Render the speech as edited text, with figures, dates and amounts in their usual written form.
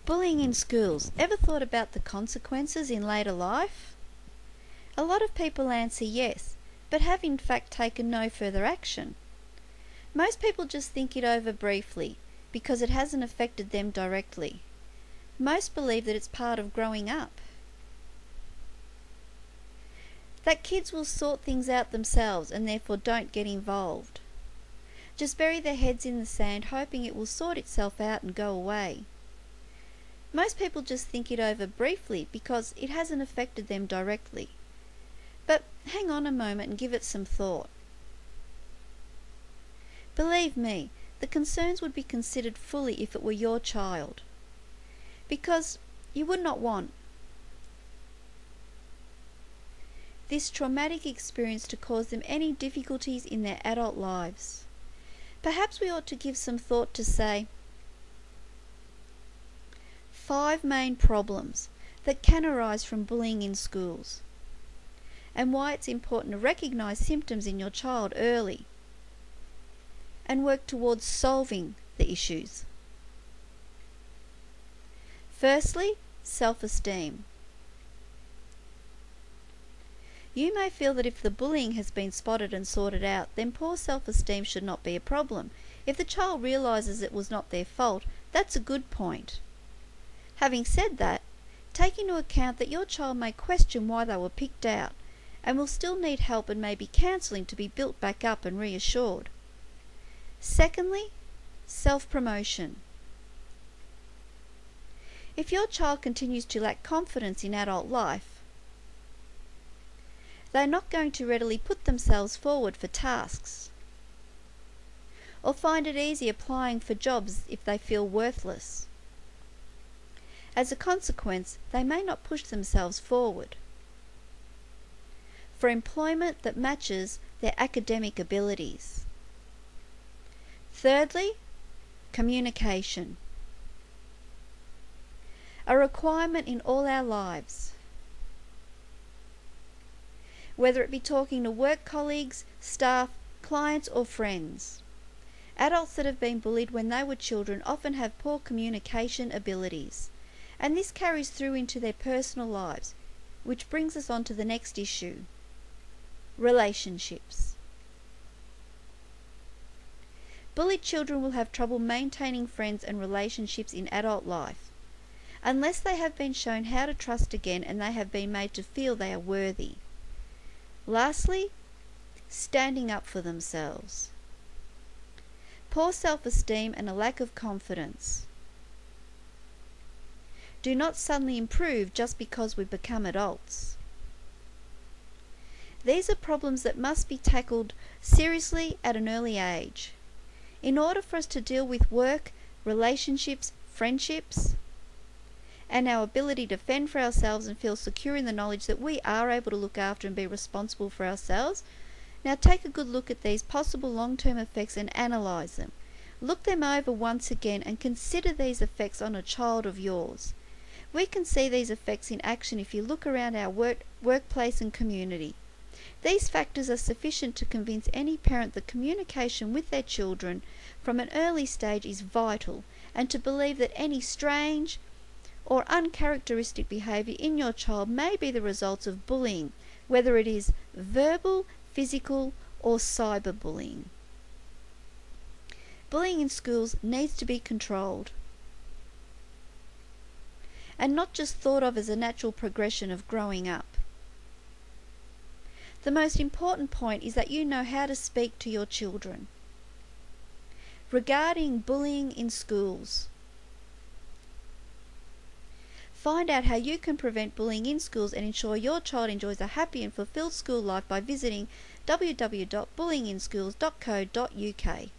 Bullying in schools. Ever thought about the consequences in later life? A lot of people answer yes, but have in fact taken no further action. Most people just think it over briefly, because it hasn't affected them directly. Most believe that it's part of growing up. That kids will sort things out themselves and therefore don't get involved. Just bury their heads in the sand, hoping it will sort itself out and go away. Most people just think it over briefly because it hasn't affected them directly. But hang on a moment and give it some thought. Believe me, the concerns would be considered fully if it were your child, because you would not want this traumatic experience to cause them any difficulties in their adult lives. Perhaps we ought to give some thought to, say, 5 main problems that can arise from bullying in schools, and why it's important to recognise symptoms in your child early and work towards solving the issues. Firstly, self-esteem. You may feel that if the bullying has been spotted and sorted out, then poor self-esteem should not be a problem. If the child realises it was not their fault, that's a good point. Having said that, take into account that your child may question why they were picked out and will still need help and maybe counselling to be built back up and reassured. Secondly, self-promotion. If your child continues to lack confidence in adult life, they're not going to readily put themselves forward for tasks or find it easy applying for jobs if they feel worthless. As a consequence, they may not push themselves forward for employment that matches their academic abilities. Thirdly, communication. A requirement in all our lives. Whether it be talking to work colleagues, staff, clients or friends. Adults that have been bullied when they were children often have poor communication abilities, and this carries through into their personal lives, which brings us on to the next issue: relationships. Bullied children will have trouble maintaining friends and relationships in adult life, unless they have been shown how to trust again and they have been made to feel they are worthy. Lastly, standing up for themselves. Poor self-esteem and a lack of confidence do not suddenly improve just because we become adults. These are problems that must be tackled seriously at an early age. In order for us to deal with work, relationships, friendships, and our ability to fend for ourselves and feel secure in the knowledge that we are able to look after and be responsible for ourselves, now take a good look at these possible long-term effects and analyse them. Look them over once again and consider these effects on a child of yours. We can see these effects in action if you look around our workplace and community. These factors are sufficient to convince any parent that communication with their children from an early stage is vital, and to believe that any strange or uncharacteristic behaviour in your child may be the results of bullying, whether it is verbal, physical or cyberbullying. Bullying in schools needs to be controlled and not just thought of as a natural progression of growing up. The most important point is that you know how to speak to your children regarding bullying in schools. Find out how you can prevent bullying in schools and ensure your child enjoys a happy and fulfilled school life by visiting www.bullyinginschools.co.uk.